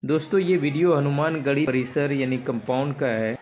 दोस्तों ये वीडियो हनुमानगढ़ी परिसर यानी कंपाउंड का है।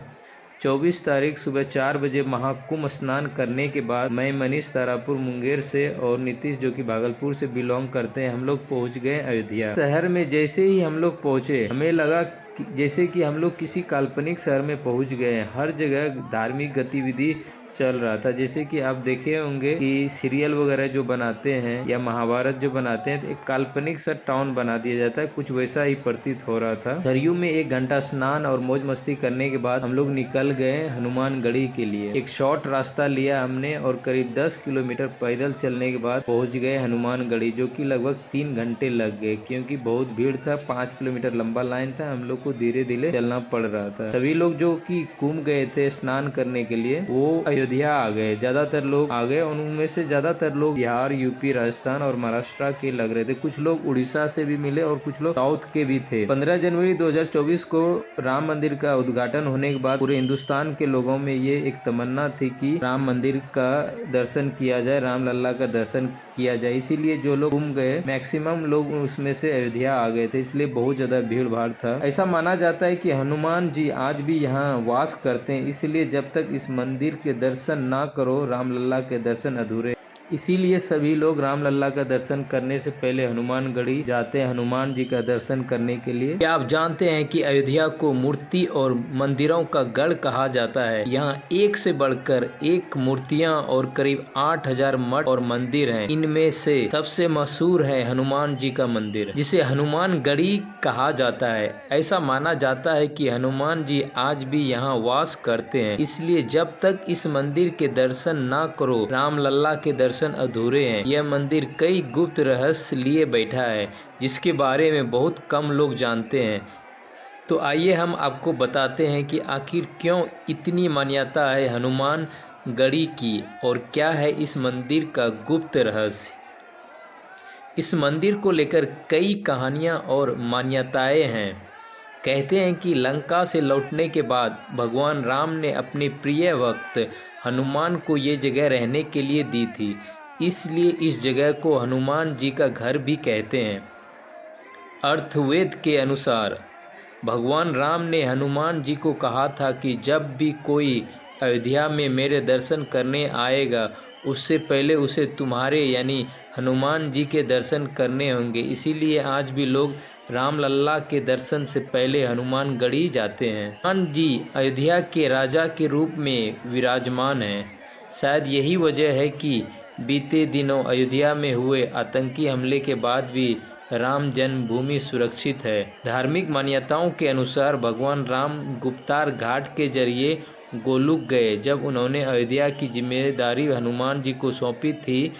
24 तारीख सुबह 4 बजे महाकुंभ स्नान करने के बाद मैं मनीष तारापुर मुंगेर से और नीतीश जो कि भागलपुर से बिलोंग करते हैं, हम लोग पहुंच गए अयोध्या शहर में। जैसे ही हम लोग पहुंचे हमें लगा जैसे कि हम लोग किसी काल्पनिक शहर में पहुंच गए हैं। हर जगह धार्मिक गतिविधि चल रहा था। जैसे कि आप देखे होंगे कि सीरियल वगैरह जो बनाते हैं या महाभारत जो बनाते हैं तो एक काल्पनिक सा टाउन बना दिया जाता है, कुछ वैसा ही प्रतीत हो रहा था। सरयू में 1 घंटा स्नान और मौज मस्ती करने के बाद हम लोग निकल गए हनुमानगढ़ी के लिए। एक शॉर्ट रास्ता लिया हमने और करीब 10 किलोमीटर पैदल चलने के बाद पहुंच गए हनुमानगढ़ी, जो कि लगभग 3 घंटे लग गए क्योंकि बहुत भीड़ था। 5 किलोमीटर लंबा लाइन था, हम लोग को धीरे धीरे चलना पड़ रहा था। सभी लोग जो कि कुंभ गए थे स्नान करने के लिए वो अयोध्या आ गए। ज्यादातर लोग आ गए, उनमें से ज्यादातर लोग बिहार, यूपी, राजस्थान और महाराष्ट्र के लग रहे थे। कुछ लोग उड़ीसा से भी मिले और कुछ लोग साउथ के भी थे। 15 जनवरी 2024 को राम मंदिर का उद्घाटन होने के बाद पूरे हिंदुस्तान के लोगों में ये एक तमन्ना थी कि राम मंदिर का दर्शन किया जाए, राम लल्ला का दर्शन किया जाए। इसीलिए जो लोग घूम गए मैक्सिमम लोग उसमें से अयोध्या आ गए थे, इसलिए बहुत ज्यादा भीड़ भाड़ था। ऐसा माना जाता है कि हनुमान जी आज भी यहाँ वास करते हैं, इसलिए जब तक इस मंदिर के दर्शन ना करो राम लल्ला के दर्शन अधूरे। इसीलिए सभी लोग राम लल्ला का दर्शन करने से पहले हनुमानगढ़ी जाते हैं हनुमान जी का दर्शन करने के लिए। क्या आप जानते हैं कि अयोध्या को मूर्ति और मंदिरों का गढ़ कहा जाता है। यहाँ एक से बढ़कर एक मूर्तियाँ और करीब 8000 मठ और मंदिर हैं। इनमें से सबसे मशहूर है हनुमान जी का मंदिर, जिसे हनुमानगढ़ी कहा जाता है। ऐसा माना जाता है कि हनुमान जी आज भी यहाँ वास करते हैं, इसलिए जब तक इस मंदिर के दर्शन ना करो राम लल्ला के दर्शन अधूरे हैं। यह मंदिर कई गुप्त रहस्य लिए बैठा है, जिसके बारे में बहुत कम लोग जानते हैं। तो आइए हम आपको बताते हैं कि आखिर क्यों इतनी मान्यता है हनुमानगढ़ी की और क्या है इस मंदिर का गुप्त रहस्य। इस मंदिर को लेकर कई कहानियां और मान्यताएं हैं। कहते हैं कि लंका से लौटने के बाद भगवान राम ने अपने प्रिय भक्त हनुमान को ये जगह रहने के लिए दी थी, इसलिए इस जगह को हनुमान जी का घर भी कहते हैं। अर्थवेद के अनुसार भगवान राम ने हनुमान जी को कहा था कि जब भी कोई अयोध्या में मेरे दर्शन करने आएगा उससे पहले उसे तुम्हारे यानी हनुमान जी के दर्शन करने होंगे। इसीलिए आज भी लोग राम लल्ला के दर्शन से पहले हनुमानगढ़ी जाते हैं। हनुमान जी अयोध्या के राजा के रूप में विराजमान हैं। शायद यही वजह है कि बीते दिनों अयोध्या में हुए आतंकी हमले के बाद भी राम जन्मभूमि सुरक्षित है। धार्मिक मान्यताओं के अनुसार भगवान राम गुप्तार घाट के जरिए गोलोक गए जब उन्होंने अयोध्या की जिम्मेदारी हनुमान जी को सौंपी थी,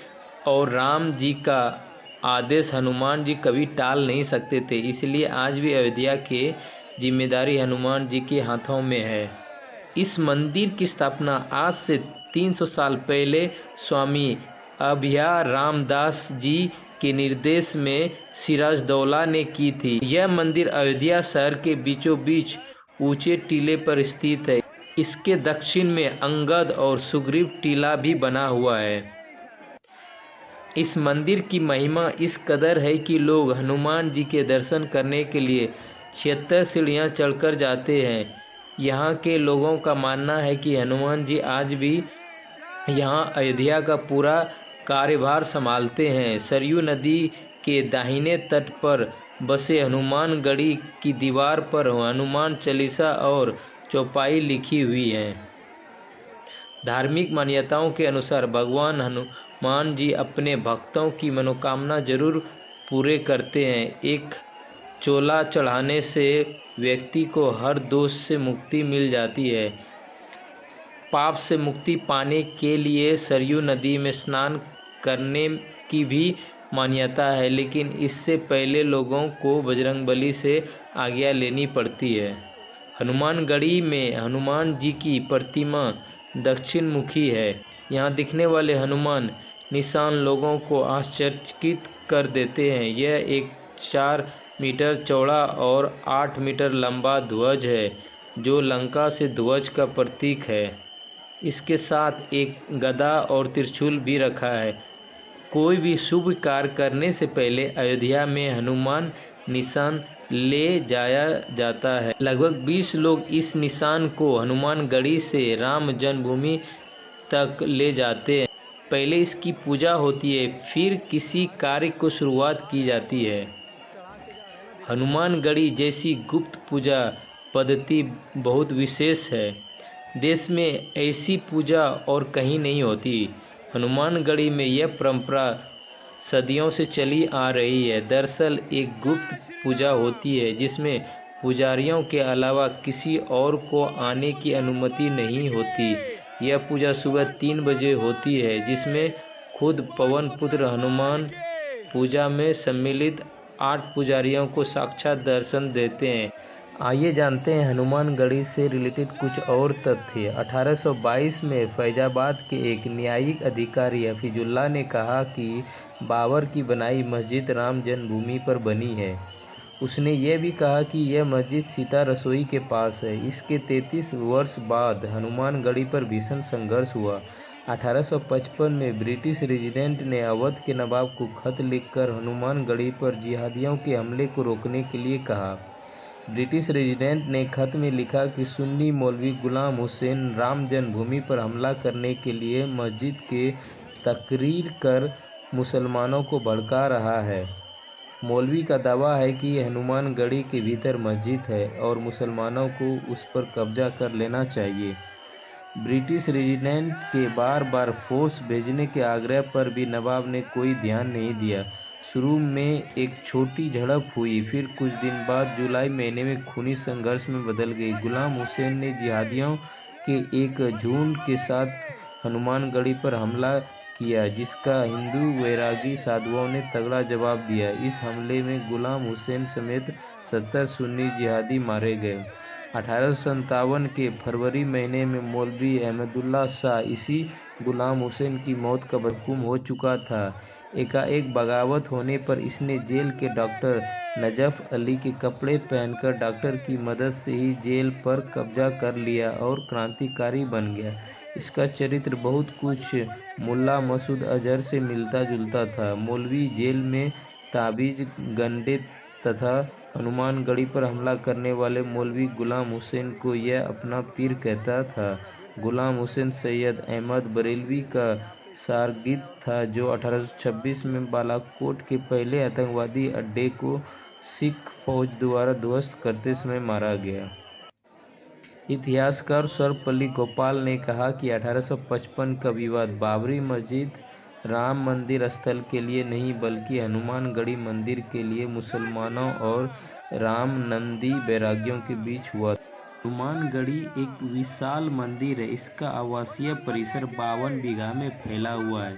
और राम जी का आदेश हनुमान जी कभी टाल नहीं सकते थे। इसलिए आज भी अयोध्या के जिम्मेदारी हनुमान जी के हाथों में है। इस मंदिर की स्थापना आज से 300 साल पहले स्वामी अभय रामदास जी के निर्देश में सिराजदौला ने की थी। यह मंदिर अयोध्या शहर के बीचों बीच ऊंचे टीले पर स्थित है। इसके दक्षिण में अंगद और सुग्रीव टीला भी बना हुआ है। इस मंदिर की महिमा इस कदर है कि लोग हनुमान जी के दर्शन करने के लिए 76 सीढ़ियाँ चढ़कर जाते हैं। यहाँ के लोगों का मानना है कि हनुमान जी आज भी यहाँ अयोध्या का पूरा कार्यभार संभालते हैं। सरयू नदी के दाहिने तट पर बसे हनुमानगढ़ी की दीवार पर हनुमान चालीसा और चौपाई लिखी हुई है। धार्मिक मान्यताओं के अनुसार भगवान हनुमान जी अपने भक्तों की मनोकामना जरूर पूरे करते हैं। एक चोला चढ़ाने से व्यक्ति को हर दोष से मुक्ति मिल जाती है। पाप से मुक्ति पाने के लिए सरयू नदी में स्नान करने की भी मान्यता है, लेकिन इससे पहले लोगों को बजरंगबली से आज्ञा लेनी पड़ती है। हनुमानगढ़ी में हनुमान जी की प्रतिमा दक्षिण मुखी है। यहाँ दिखने वाले हनुमान निशान लोगों को आश्चर्यचकित कर देते हैं। यह एक 4 मीटर चौड़ा और 8 मीटर लंबा ध्वज है, जो लंका से ध्वज का प्रतीक है। इसके साथ एक गदा और त्रिशूल भी रखा है। कोई भी शुभ कार्य करने से पहले अयोध्या में हनुमान निशान ले जाया जाता है। लगभग 20 लोग इस निशान को हनुमानगढ़ी से राम जन्मभूमि तक ले जाते हैं। पहले इसकी पूजा होती है, फिर किसी कार्य को शुरुआत की जाती है। हनुमानगढ़ी जैसी गुप्त पूजा पद्धति बहुत विशेष है। देश में ऐसी पूजा और कहीं नहीं होती। हनुमानगढ़ी में यह परंपरा सदियों से चली आ रही है। दरअसल एक गुप्त पूजा होती है जिसमें पुजारियों के अलावा किसी और को आने की अनुमति नहीं होती। यह पूजा सुबह 3 बजे होती है, जिसमें खुद पवन पुत्र हनुमान पूजा में सम्मिलित 8 पुजारियों को साक्षात दर्शन देते हैं। आइए जानते हैं हनुमानगढ़ी से रिलेटेड कुछ और तथ्य। 1822 में फैजाबाद के एक न्यायिक अधिकारी हफीजुल्लाह ने कहा कि बाबर की बनाई मस्जिद राम जन्मभूमि पर बनी है। उसने यह भी कहा कि यह मस्जिद सीता रसोई के पास है। इसके 33 वर्ष बाद हनुमानगढ़ी पर भीषण संघर्ष हुआ। 1855 में ब्रिटिश रेजिडेंट ने अवध के नवाब को खत लिखकर हनुमानगढ़ी पर जिहादियों के हमले को रोकने के लिए कहा। ब्रिटिश रेजिडेंट ने खत में लिखा कि सुन्नी मौलवी गुलाम हुसैन राम जन्मभूमि पर हमला करने के लिए मस्जिद के तकरीर कर मुसलमानों को भड़का रहा है। मौलवी का दावा है कि हनुमानगढ़ी के भीतर मस्जिद है और मुसलमानों को उस पर कब्जा कर लेना चाहिए। ब्रिटिश रेजिडेंट के बार बार फोर्स भेजने के आग्रह पर भी नवाब ने कोई ध्यान नहीं दिया। शुरू में एक छोटी झड़प हुई, फिर कुछ दिन बाद जुलाई महीने में खूनी संघर्ष में बदल गई। गुलाम हुसैन ने जिहादियों के एक झुंड के साथ हनुमानगढ़ी पर हमला किया, जिसका हिंदू वैरागी साधुओं ने तगड़ा जवाब दिया। इस हमले में गुलाम हुसैन समेत 70 सुन्नी जिहादी मारे गए। 1857 के फरवरी महीने में मौलवी अहमदुल्ला शाह इसी गुलाम हुसैन की मौत का हुक्म हो चुका था। एकाएक बगावत होने पर इसने जेल के डॉक्टर नजफ अली के कपड़े पहनकर डॉक्टर की मदद से ही जेल पर कब्जा कर लिया और क्रांतिकारी बन गया। इसका चरित्र बहुत कुछ मुल्ला मसूद अजहर से मिलता जुलता था। मौलवी जेल में ताबीज गंडे तथा हनुमानगढ़ी पर हमला करने वाले मौलवी गुलाम हुसैन को यह अपना पीर कहता था। गुलाम हुसैन सैयद अहमद बरेलवी का शागिर्द था, जो 1826 में बालाकोट के पहले आतंकवादी अड्डे को सिख फौज द्वारा ध्वस्त करते समय मारा गया। इतिहासकार सर्वपल्ली गोपाल ने कहा कि 1855 का विवाद बाबरी मस्जिद राम मंदिर स्थल के लिए नहीं बल्कि हनुमानगढ़ी मंदिर के लिए मुसलमानों और रामनंदी बैरागियों के बीच हुआ। हनुमानगढ़ी एक विशाल मंदिर है। इसका आवासीय परिसर 52 बीघा में फैला हुआ है।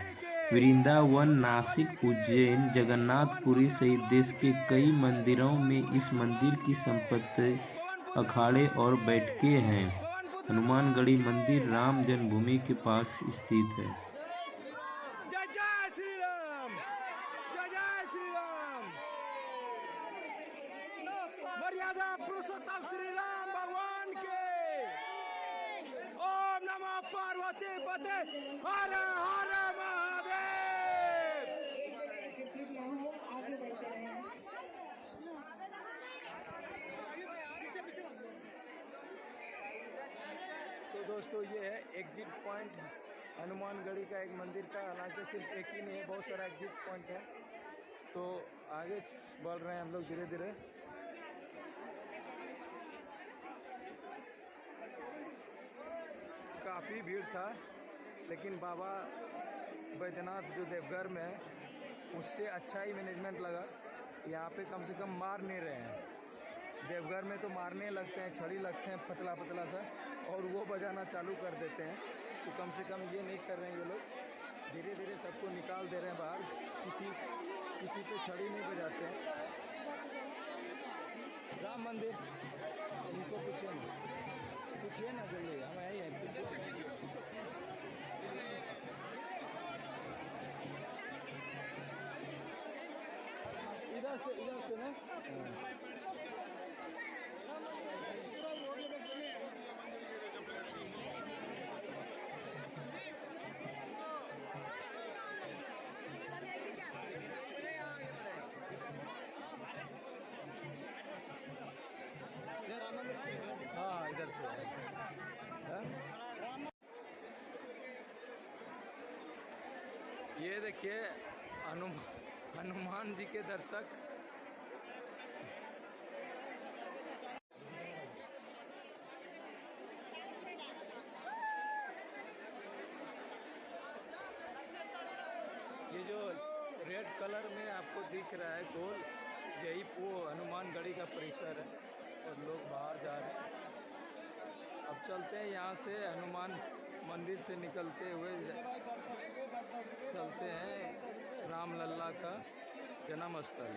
वृंदावन, नासिक, उज्जैन, जगन्नाथपुरी सहित देश के कई मंदिरों में इस मंदिर की संपत्ति अखाड़े और बैठकें हैं। हनुमानगढ़ी मंदिर राम जन्मभूमि के पास स्थित है। जय जय श्री राम, जय जय श्री राम। मर्यादा पुरुषोत्तम श्री राम भगवान के। ओम नमः पार्वती पते, हर हर महादेव। तो दोस्तों, ये है एग्जिट पॉइंट हनुमानगढ़ी का एक मंदिर का। हालांकि सिर्फ एक ही नहीं है, बहुत सारा एग्जिट पॉइंट है। तो आगे बढ़ रहे हैं हम लोग धीरे धीरे। काफ़ी भीड़ था, लेकिन बाबा बैद्यनाथ जो देवघर में है उससे अच्छा ही मैनेजमेंट लगा। यहाँ पे कम से कम मार नहीं रहे हैं। देवघर में तो मारने लगते हैं, छड़ी लगते हैं पतला पतला सा, और वो बजाना चालू कर देते हैं। तो कम से कम ये नहीं कर रहे हैं ये लोग। धीरे धीरे सबको निकाल दे रहे हैं बाहर। किसी पे छड़ी नहीं बजाते हैं। राम मंदिर, इनको पूछिए ना जल्दी, हम यही हैं। इधर से ना। इधर से है। ये देखिए हनुमान जी के दर्शक। ये जो रेड कलर में आपको दिख रहा है गोल, यही वो हनुमानगढ़ी का परिसर है और लोग बाहर जा रहे हैं। अब चलते हैं यहाँ से, हनुमान मंदिर से निकलते हुए चलते हैं रामलल्ला का जन्म स्थल।